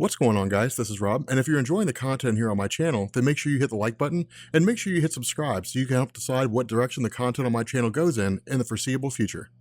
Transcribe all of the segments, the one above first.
What's going on, guys? This is Rob, and if you're enjoying the content here on my channel, then make sure you hit the like button and make sure you hit subscribe so you can help decide what direction the content on my channel goes in the foreseeable future.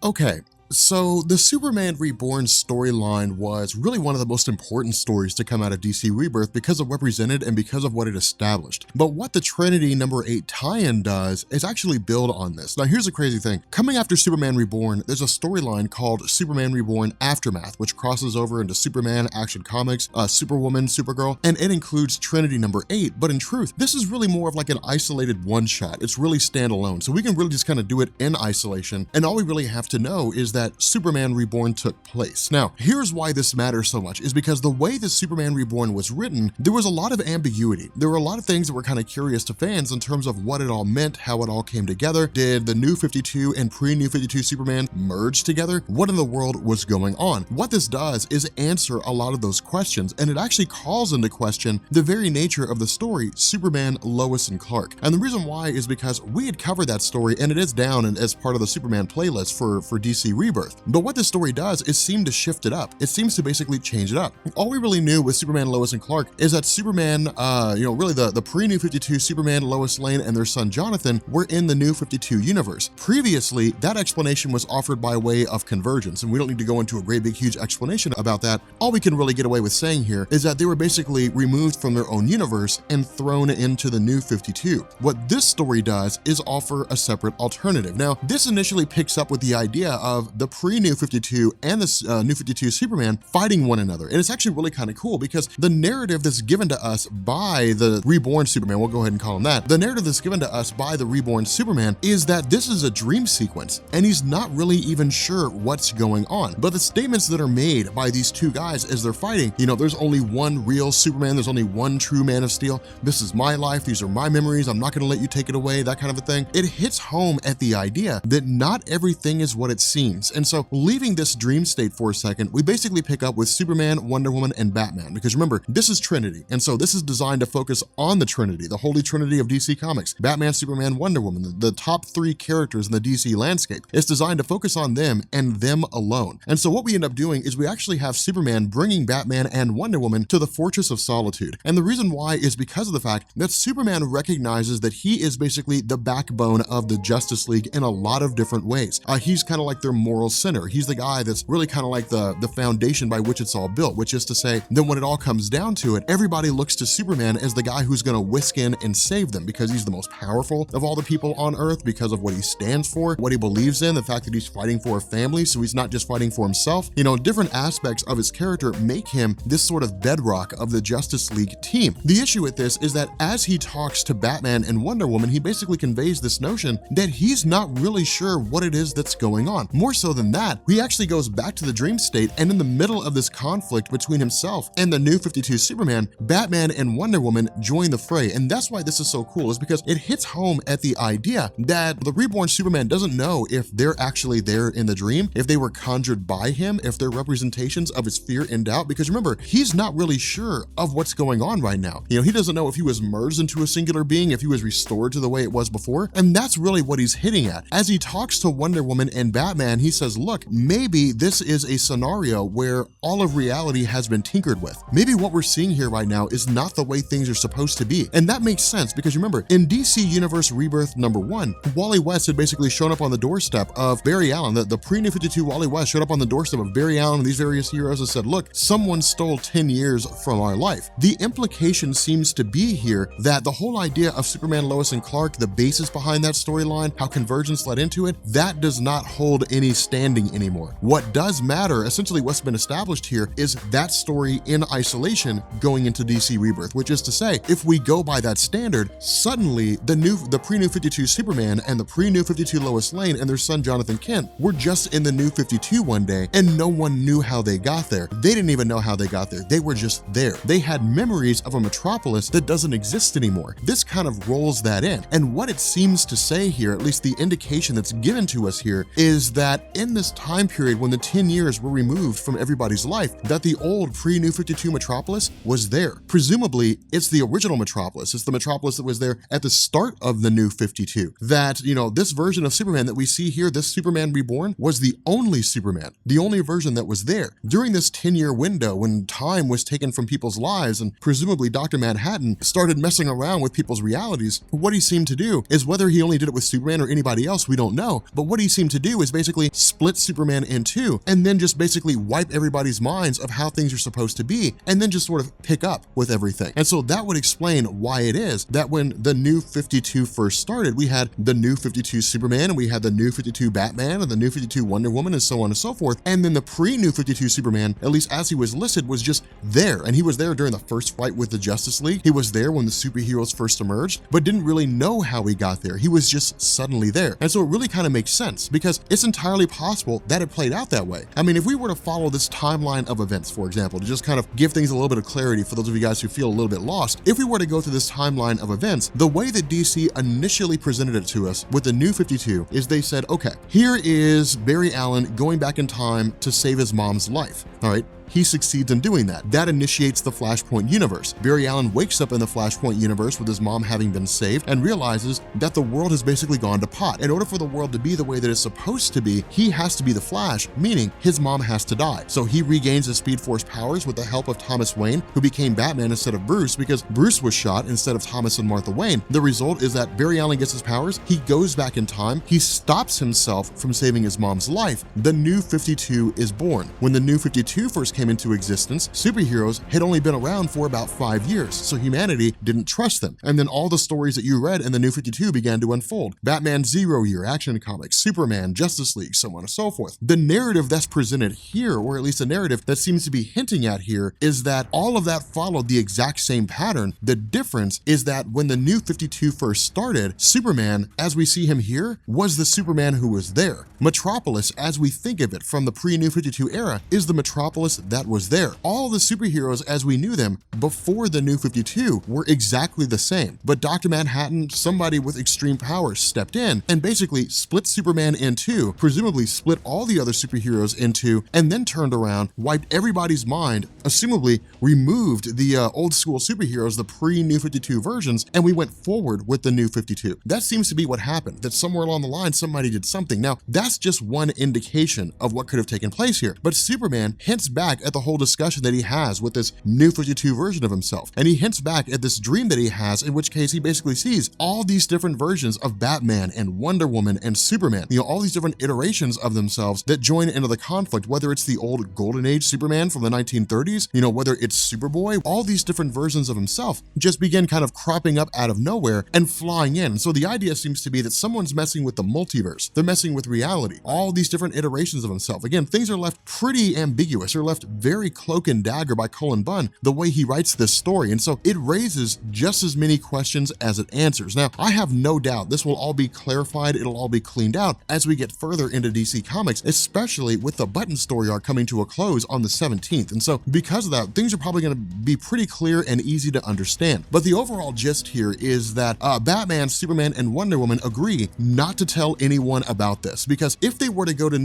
Okay, so the Superman Reborn storyline was really one of the most important stories to come out of DC Rebirth because of what presented and because of what it established. But what the Trinity number 8 tie-in does is actually build on this. Now here's the crazy thing. Coming after Superman Reborn, there's a storyline called Superman Reborn Aftermath, which crosses over into Superman, Action Comics, Superwoman, Supergirl, and it includes Trinity number 8. But in truth, this is really more of like an isolated one-shot. It's really standalone. So we can really just kind of do it in isolation. And all we really have to know is that Superman Reborn took place. Now, here's why this matters so much, is because the way that Superman Reborn was written, there was a lot of ambiguity. There were a lot of things that were kind of curious to fans in terms of what it all meant, how it all came together. Did the New 52 and pre-New 52 Superman merge together? What in the world was going on? What this does is answer a lot of those questions, and it actually calls into question the very nature of the story, Superman, Lois, and Clark. And the reason why is because we had covered that story, and it is down as part of the Superman playlist for DC Rebirth. But what this story does is seem to shift it up. It seems to basically change it up. All we really knew with Superman, Lois, and Clark is that Superman, really the pre-New 52 Superman, Lois Lane, and their son Jonathan were in the New 52 universe. Previously, that explanation was offered by way of convergence, and we don't need to go into a great big huge explanation about that. All we can really get away with saying here is that they were basically removed from their own universe and thrown into the New 52. What this story does is offer a separate alternative. Now, this initially picks up with the idea of the pre-New 52 and the New 52 Superman fighting one another. And it's actually really kind of cool because the narrative that's given to us by the Reborn Superman, we'll go ahead and call him that, the narrative that's given to us by the Reborn Superman is that this is a dream sequence and he's not really even sure what's going on. But the statements that are made by these two guys as they're fighting, there's only one real Superman, there's only one true Man of Steel, this is my life, these are my memories, I'm not going to let you take it away, that kind of a thing. It hits home at the idea that not everything is what it seems. And so leaving this dream state for a second, we basically pick up with Superman, Wonder Woman, and Batman, because remember, this is Trinity. And so this is designed to focus on the Trinity, the holy Trinity of DC Comics, Batman, Superman, Wonder Woman, the top 3 characters in the DC landscape. It's designed to focus on them and them alone. And so what we end up doing is we actually have Superman bringing Batman and Wonder Woman to the Fortress of Solitude. And the reason why is because of the fact that Superman recognizes that he is basically the backbone of the Justice League in a lot of different ways. He's kind of like their moral center. He's the guy that's really kind of like the foundation by which it's all built, which is to say that when it all comes down to it, everybody looks to Superman as the guy who's going to whisk in and save them because he's the most powerful of all the people on Earth, because of what he stands for, what he believes in, the fact that he's fighting for a family, so he's not just fighting for himself. Different aspects of his character make him this sort of bedrock of the Justice League team. The issue with this is that as he talks to Batman and Wonder Woman, he basically conveys this notion that he's not really sure what it is that's going on. More so than that, he actually goes back to the dream state, and in the middle of this conflict between himself and the New 52 Superman, Batman and Wonder Woman join the fray. And that's why this is so cool, is because it hits home at the idea that the Reborn Superman doesn't know if they're actually there in the dream, if they were conjured by him, if they're representations of his fear and doubt, because remember, he's not really sure of what's going on right now. He doesn't know if he was merged into a singular being, if he was restored to the way it was before, and that's really what he's hitting at. As he talks to Wonder Woman and Batman, he says, look, maybe this is a scenario where all of reality has been tinkered with. Maybe what we're seeing here right now is not the way things are supposed to be. And that makes sense because remember, in DC Universe Rebirth number 1, Wally West had basically shown up on the doorstep of Barry Allen. The pre-New 52 Wally West showed up on the doorstep of Barry Allen and these various heroes and said, look, someone stole 10 years from our life. The implication seems to be here that the whole idea of Superman, Lois, and Clark, the basis behind that storyline, how convergence led into it, that does not hold any standing anymore. What does matter, essentially what's been established here, is that story in isolation going into DC Rebirth, which is to say, if we go by that standard, suddenly the pre-New 52 Superman and the pre-New 52 Lois Lane and their son Jonathan Kent were just in the New 52 one day, and no one knew how they got there. They didn't even know how they got there. They were just there. They had memories of a metropolis that doesn't exist anymore. This kind of rolls that in. And what it seems to say here, at least the indication that's given to us here, is that in this time period when the 10 years were removed from everybody's life, that the old pre-New 52 Metropolis was there. Presumably, it's the original Metropolis. It's the Metropolis that was there at the start of the New 52. That, this version of Superman that we see here, this Superman Reborn, was the only Superman, the only version that was there. During this 10-year window when time was taken from people's lives and presumably Dr. Manhattan started messing around with people's realities, what he seemed to do is, whether he only did it with Superman or anybody else, we don't know, but what he seemed to do is basically split Superman in two and then just basically wipe everybody's minds of how things are supposed to be and then just sort of pick up with everything. And so that would explain why it is that when the New 52 first started, we had the New 52 Superman and we had the New 52 Batman and the New 52 Wonder Woman and so on and so forth. And then the pre-New 52 Superman, at least as he was listed, was just there. And he was there during the first fight with the Justice League. He was there when the superheroes first emerged, but didn't really know how he got there. He was just suddenly there. And so it really kind of makes sense because it's entirely possible that it played out that way. I mean, if we were to follow this timeline of events, for example, to just kind of give things a little bit of clarity for those of you guys who feel a little bit lost, if we were to go through this timeline of events, the way that DC initially presented it to us with the New 52 is they said, okay, here is Barry Allen going back in time to save his mom's life. All right. He succeeds in doing that. That initiates the Flashpoint universe. Barry Allen wakes up in the Flashpoint universe with his mom having been saved and realizes that the world has basically gone to pot. In order for the world to be the way that it's supposed to be, he has to be the Flash, meaning his mom has to die. So he regains his Speed Force powers with the help of Thomas Wayne, who became Batman instead of Bruce because Bruce was shot instead of Thomas and Martha Wayne. The result is that Barry Allen gets his powers, he goes back in time, he stops himself from saving his mom's life. The New 52 is born. When the New 52 first came into existence, superheroes had only been around for about 5 years, so humanity didn't trust them. And then all the stories that you read in the New 52 began to unfold. Batman 0 Year, Action Comics, Superman, Justice League, so on and so forth. The narrative that's presented here, or at least a narrative that seems to be hinting at here, is that all of that followed the exact same pattern. The difference is that when the New 52 first started, Superman, as we see him here, was the Superman who was there. Metropolis, as we think of it from the pre-New 52 era, is the Metropolis that was there. All the superheroes as we knew them before the New 52 were exactly the same. But Dr. Manhattan, somebody with extreme powers, stepped in and basically split Superman in two, presumably split all the other superheroes in two, and then turned around, wiped everybody's mind, assumably removed the old school superheroes, the pre-New 52 versions, and we went forward with the New 52. That seems to be what happened, that somewhere along the line somebody did something. Now, that's just one indication of what could have taken place here. But Superman hints back at the whole discussion that he has with this New 52 version of himself. And he hints back at this dream that he has, in which case he basically sees all these different versions of Batman and Wonder Woman and Superman, all these different iterations of themselves that join into the conflict, whether it's the old Golden Age Superman from the 1930s, whether it's Superboy, all these different versions of himself just begin kind of cropping up out of nowhere and flying in. So the idea seems to be that someone's messing with the multiverse. They're messing with reality. All these different iterations of himself. Again, things are left pretty ambiguous. They're left very cloak and dagger by Cullen Bunn, the way he writes this story. And so it raises just as many questions as it answers. Now, I have no doubt this will all be clarified. It'll all be cleaned out as we get further into DC Comics, especially with the Button story arc coming to a close on the 17th. And so because of that, things are probably going to be pretty clear and easy to understand. But the overall gist here is that Batman, Superman, and Wonder Woman agree not to tell anyone about this, because if they were to go to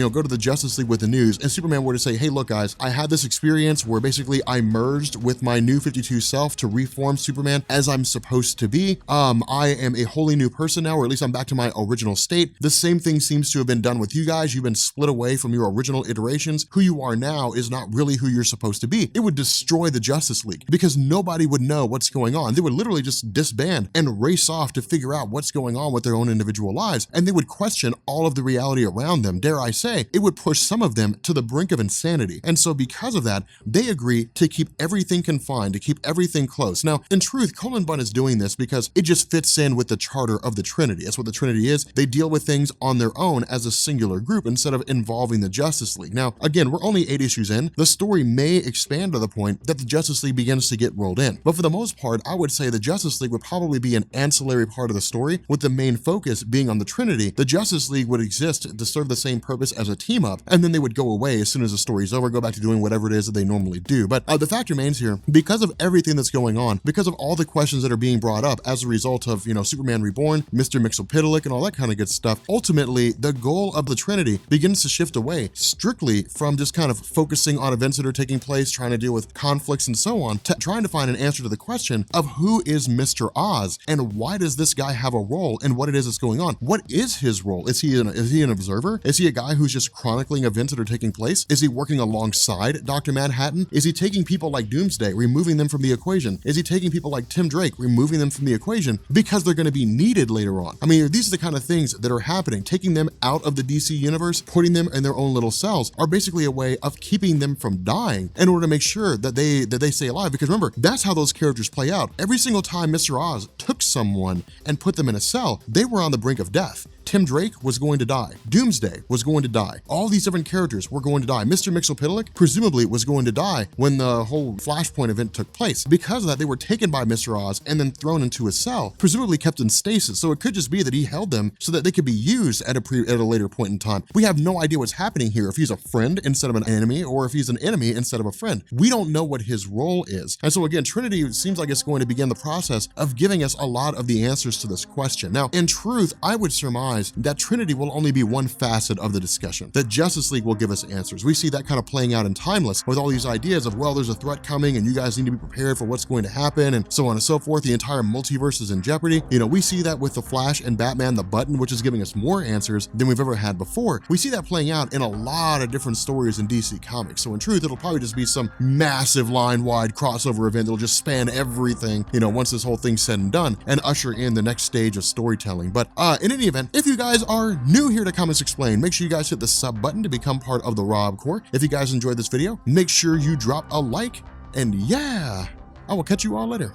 go to the Justice League with the news and Superman were to say, hey, look guys, I had this experience where basically I merged with my New 52 self to reform Superman as I'm supposed to be. I am a wholly new person now, or at least I'm back to my original state. The same thing seems to have been done with you guys. You've been split away from your original iterations. Who you are now is not really who you're supposed to be. It would destroy the Justice League because nobody would know what's going on. They would literally just disband and race off to figure out what's going on with their own individual lives, and they would question all of the reality around them. Dare I say, it would push some of them to the brink of insanity. And so because of that, they agree to keep everything confined, to keep everything close. Now, in truth, Cullen Bunn is doing this because it just fits in with the charter of the Trinity. That's what the Trinity is. They deal with things on their own as a singular group instead of involving the Justice League. Now, again, we're only 8 issues in. The story may expand to the point that the Justice League begins to get rolled in. But for the most part, I would say the Justice League would probably be an ancillary part of the story, with the main focus being on the Trinity. The Justice League would exist to serve the same purpose as a team up, and then they would go away as soon as the story's over, go back back to doing whatever it is that they normally do. But the fact remains here, because of everything that's going on, because of all the questions that are being brought up as a result of, Superman Reborn, Mr. Mxyzptlk, and all that kind of good stuff, ultimately, the goal of the Trinity begins to shift away strictly from just kind of focusing on events that are taking place, trying to deal with conflicts and so on, to trying to find an answer to the question of who is Mr. Oz and why does this guy have a role and what it is that's going on. What is his role? Is he an observer? Is he a guy who's just chronicling events that are taking place? Is he working alongside Dr. Manhattan? Is he taking people like Doomsday, removing them from the equation? Is he taking people like Tim Drake, removing them from the equation because they're going to be needed later on? I mean, these are the kind of things that are happening. Taking them out of the DC universe, putting them in their own little cells are basically a way of keeping them from dying in order to make sure that they stay alive. Because remember, that's how those characters play out. Every single time Mr. Oz took someone and put them in a cell, they were on the brink of death. Tim Drake was going to die. Doomsday was going to die. All these different characters were going to die. Mr. Mxyzptlk presumably was going to die when the whole Flashpoint event took place. Because of that, they were taken by Mr. Oz and then thrown into a cell, presumably kept in stasis. So it could just be that he held them so that they could be used at a later point in time. We have no idea what's happening here, if he's a friend instead of an enemy, or if he's an enemy instead of a friend. We don't know what his role is. And so again, Trinity seems like it's going to begin the process of giving us a lot of the answers to this question. Now, in truth, I would surmise that Trinity will only be one facet of the discussion, that Justice League will give us answers. We see that kind of playing out in Timeless with all these ideas of, well, there's a threat coming and you guys need to be prepared for what's going to happen and so on and so forth. The entire multiverse is in jeopardy. We see that with the Flash and Batman, the Button, which is giving us more answers than we've ever had before. We see that playing out in a lot of different stories in DC Comics. So in truth, it'll probably just be some massive line-wide crossover event that'll just span everything, once this whole thing's said and done, and usher in the next stage of storytelling. But in any event, if you guys are new here to Comics Explained, make sure you guys hit the sub button to become part of the Rob Corps. If you guys enjoyed this video, make sure you drop a like, and yeah, I will catch you all later.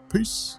Peace.